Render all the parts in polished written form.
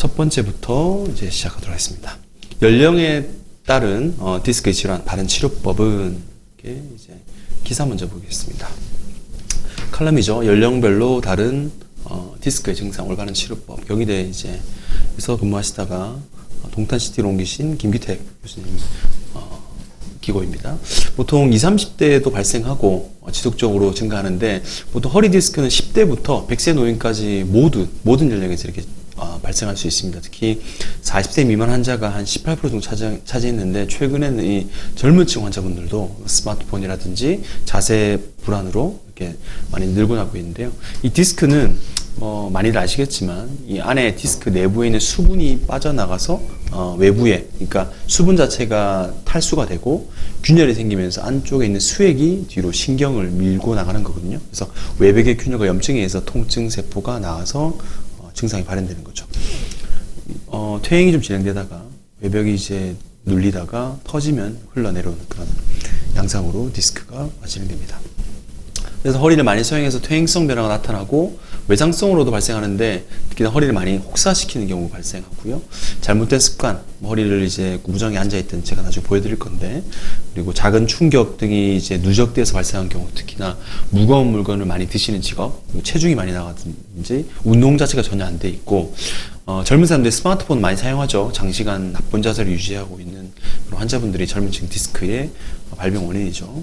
첫 번째부터 이제 시작하도록 하겠습니다. 연령에 따른 디스크의 질환, 바른 치료법은 이렇게 이제 기사 먼저 보겠습니다. 칼럼이죠. 연령별로 다른 디스크의 증상, 올바른 치료법. 경희대 이제에서 근무하시다가 동탄시티로 옮기신 김규택 교수님 기고입니다. 보통 20, 30대에도 발생하고 지속적으로 증가하는데 보통 허리 디스크는 10대부터 100세 노인까지 모든 연령에서 이렇게 발생할 수 있습니다. 특히 40세 미만 환자가 한 18% 정도 차지했는데 최근에는 이 젊은 층 환자분들도 스마트폰이라든지 자세 불안으로 이렇게 많이 늘어나고 있는데요. 이 디스크는 많이들 아시겠지만 이 안에 디스크 내부에 있는 수분이 빠져나가서 외부에, 그러니까 수분 자체가 탈수가 되고 균열이 생기면서 안쪽에 있는 수액이 뒤로 신경을 밀고 나가는 거거든요. 그래서 외벽의 균열과 염증에 의해서 통증 세포가 나와서 증상이 발현되는 거죠. 퇴행이 좀 진행되다가 외벽이 이제 눌리다가 터지면 흘러내려오는 그런 양상으로 디스크가 진행됩니다. 그래서 허리를 많이 사용해서 퇴행성 변화가 나타나고 외상성으로도 발생하는데 특히나 허리를 많이 혹사시키는 경우가 발생하고요. 잘못된 습관, 허리를 이제 무정히 앉아있던 제가 나중에 보여드릴 건데, 그리고 작은 충격 등이 이제 누적돼서 발생한 경우, 특히나 무거운 물건을 많이 드시는 직업, 체중이 많이 나가든지 운동 자체가 전혀 안 돼 있고, 젊은 사람들이 스마트폰 많이 사용하죠. 장시간 나쁜 자세를 유지하고 있는 그런 환자분들이 젊은 층 디스크의 발병 원인이죠.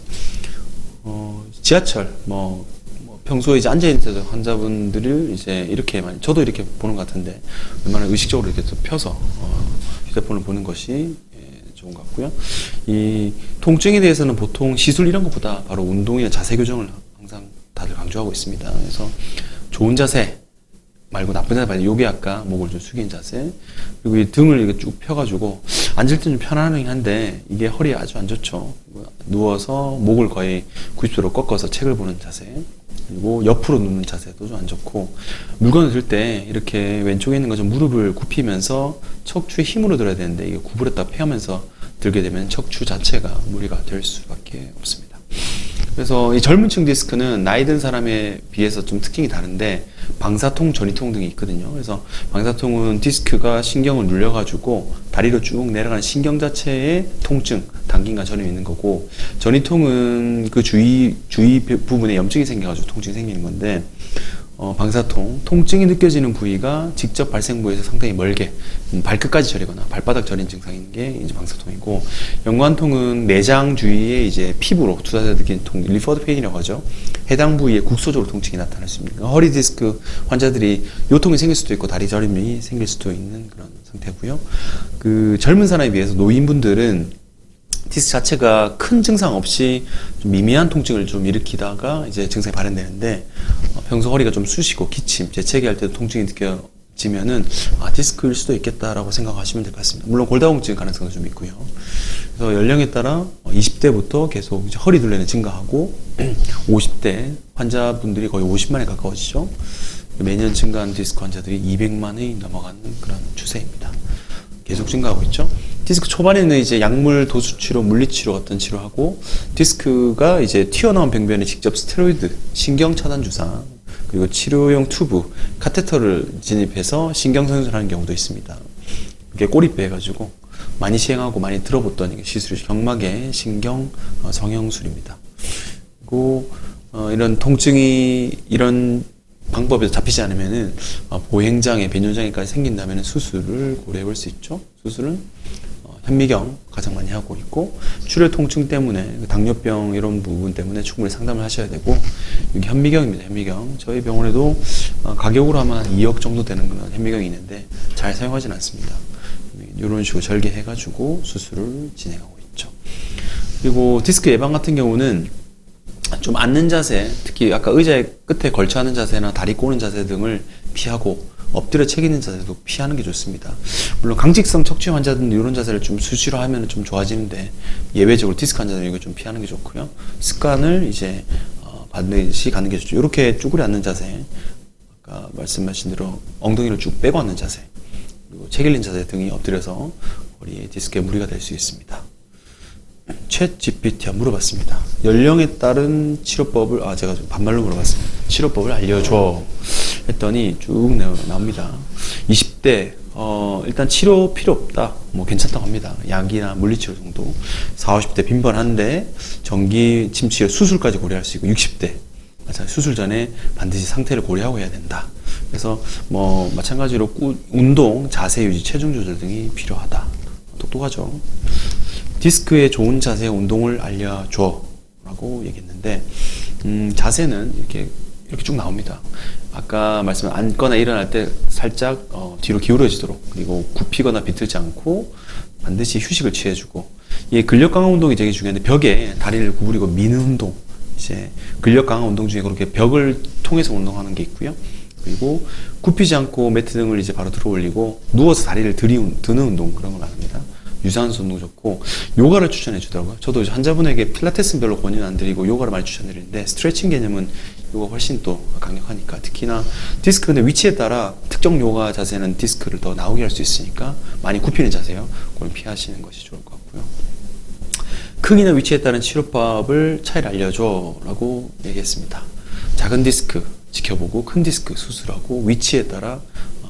지하철, 평소에 이제 앉아있는 환자분들을 이제 이렇게 많이, 저도 이렇게 보는 것 같은데, 웬만하면 의식적으로 이렇게 또 펴서, 휴대폰을 보는 것이 좋은 것 같고요. 이 통증에 대해서는 보통 시술 이런 것보다 바로 운동이나 자세 교정을 항상 다들 강조하고 있습니다. 그래서 좋은 자세 말고 나쁜 자세 말고 요게 아까 목을 좀 숙인 자세, 그리고 이 등을 이렇게 쭉 펴가지고 앉을 때 좀 편안하긴 한데 이게 허리에 아주 안 좋죠. 누워서 목을 거의 90도로 꺾어서 책을 보는 자세, 그리고 옆으로 눕는 자세도 좀 안 좋고, 물건을 들 때 이렇게 왼쪽에 있는 거 좀 무릎을 굽히면서 척추에 힘으로 들어야 되는데 이게 구부렸다 펴면서 들게 되면 척추 자체가 무리가 될 수밖에 없습니다. 그래서 이 젊은 층 디스크는 나이 든 사람에 비해서 좀 특징이 다른데 방사통, 전이통 등이 있거든요. 그래서 방사통은 디스크가 신경을 눌려가지고 다리로 쭉 내려가는 신경 자체의 통증, 당김과 저림이 있는 거고, 전이통은 그 주위 부분에 염증이 생겨가지고 통증이 생기는 건데, 방사통, 통증이 느껴지는 부위가 직접 발생 부위에서 상당히 멀게 발끝까지 저리거나 발바닥 저린 증상인 게 이제 방사통이고, 연관통은 내장 주위에 이제 피부로 투사돼서 느끼는 통, 리퍼드 페인이라고 하죠. 해당 부위에 국소적으로 통증이 나타날 수 있습니다. 허리 디스크 환자들이 요통이 생길 수도 있고 다리 저림이 생길 수도 있는 그런 상태고요. 그 젊은 사람에 비해서 노인분들은 디스크 자체가 큰 증상 없이 좀 미미한 통증을 좀 일으키다가 이제 증상이 발현되는데, 평소 허리가 좀 쑤시고 기침, 재채기 할 때도 통증이 느껴지면은 디스크일 수도 있겠다라고 생각하시면 될 것 같습니다. 물론 골다공증 가능성도 좀 있고요. 그래서 연령에 따라 20대부터 계속 이제 허리 둘레는 증가하고 50대 환자분들이 거의 50만에 가까워지죠. 매년 증가하는 디스크 환자들이 200만이 넘어가는 그런 추세입니다. 계속 증가하고 있죠. 디스크 초반에는 이제 약물, 도수치료, 물리치료 어떤 치료하고, 디스크가 이제 튀어나온 병변에 직접 스테로이드, 신경 차단 주사, 그리고 치료용 튜브, 카테터를 진입해서 신경성형술하는 경우도 있습니다. 이게 꼬리빼 해가지고 많이 시행하고 많이 들어봤던 시술이 경막의 신경 성형술입니다. 그리고 이런 통증이 이런 방법에서 잡히지 않으면은 보행장애, 변뇨장애까지 생긴다면 수술을 고려해 볼 수 있죠. 수술은 현미경 가장 많이 하고 있고, 출혈 통증 때문에 당뇨병 이런 부분 때문에 충분히 상담을 하셔야 되고, 여기 현미경입니다. 현미경 저희 병원에도 가격으로 아마 2억 정도 되는 그런 현미경이 있는데 잘 사용하진 않습니다. 이런 식으로 절개해 가지고 수술을 진행하고 있죠. 그리고 디스크 예방 같은 경우는 좀 앉는 자세, 특히 아까 의자의 끝에 걸쳐 앉는 자세나 다리 꼬는 자세 등을 피하고 엎드려 책 있는 자세도 피하는 게 좋습니다. 물론 강직성 척추 환자들은 이런 자세를 좀 수시로 하면 좀 좋아지는데, 예외적으로 디스크 환자들은 이거 좀 피하는 게 좋고요. 습관을 이제 반드시 갖는 게 좋죠. 이렇게 쭈그려 앉는 자세, 아까 말씀하신 대로 엉덩이를 쭉 빼고 앉는 자세, 그리고 책 읽는 자세 등이 엎드려서 허리에 디스크에 무리가 될 수 있습니다. 챗 GPT가 물어봤습니다. 연령에 따른 치료법을, 제가 좀 반말로 물어봤습니다. 치료법을 알려줘 했더니 쭉 나옵니다. 20대 일단 치료 필요 없다. 뭐 괜찮다고 합니다. 약이나 물리치료 정도. 40, 50대 빈번한데 정기 침치료 수술까지 고려할 수 있고 60대 수술 전에 반드시 상태를 고려하고 해야 된다. 그래서 뭐 마찬가지로 운동, 자세 유지, 체중 조절 등이 필요하다. 똑똑하죠. 디스크에 좋은 자세 운동을 알려줘 라고 얘기했는데 자세는 이렇게 쭉 나옵니다. 아까 말씀한 앉거나 일어날 때 살짝 뒤로 기울어지도록, 그리고 굽히거나 비틀지 않고 반드시 휴식을 취해주고, 이게 근력 강화 운동이 되게 중요한데 벽에 다리를 구부리고 미는 운동, 이제 근력 강화 운동 중에 그렇게 벽을 통해서 운동하는 게 있고요. 그리고 굽히지 않고 매트 등을 이제 바로 들어 올리고 누워서 다리를 드는 운동, 그런 걸 말합니다. 유산소 운동 좋고, 요가를 추천해 주더라고요. 저도 환자분에게 필라테스는 별로 권유 안 드리고 요가를 많이 추천드리는데, 스트레칭 개념은 요가 훨씬 또 강력하니까, 특히나 디스크 근데 위치에 따라 특정 요가 자세는 디스크를 더 나오게 할 수 있으니까 많이 굽히는 자세요. 그걸 피하시는 것이 좋을 것 같고요. 크기나 위치에 따른 치료법을 차이를 알려줘 라고 얘기했습니다. 작은 디스크 지켜보고 큰 디스크 수술하고, 위치에 따라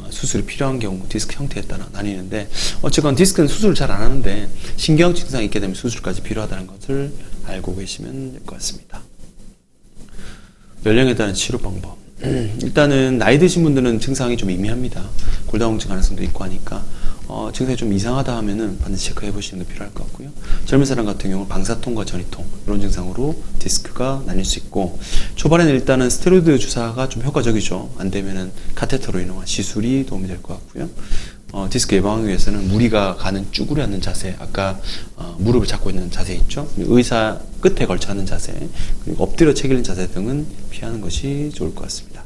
수술이 필요한 경우 디스크 형태에 따라 나뉘는데, 어쨌건 디스크는 수술을 잘 안 하는데 신경 증상이 있게 되면 수술까지 필요하다는 것을 알고 계시면 될 것 같습니다. 연령에 따른 치료 방법. 일단은 나이 드신 분들은 증상이 좀 미미합니다. 골다공증 가능성도 있고 하니까 증상이 좀 이상하다 하면은 반드시 체크해 보시는 게 필요할 것 같고요. 젊은 사람 같은 경우는 방사통과 전이통, 이런 증상으로 디스크가 나뉠 수 있고, 초반에는 일단은 스테로이드 주사가 좀 효과적이죠. 안 되면은 카테터로 인한 시술이 도움이 될 것 같고요. 디스크 예방하기 위해서는 무리가 가는 쭈그려 앉는 자세, 아까 무릎을 잡고 있는 자세 있죠. 의사 끝에 걸쳐 앉는 자세, 그리고 엎드려 채기는 자세 등은 피하는 것이 좋을 것 같습니다.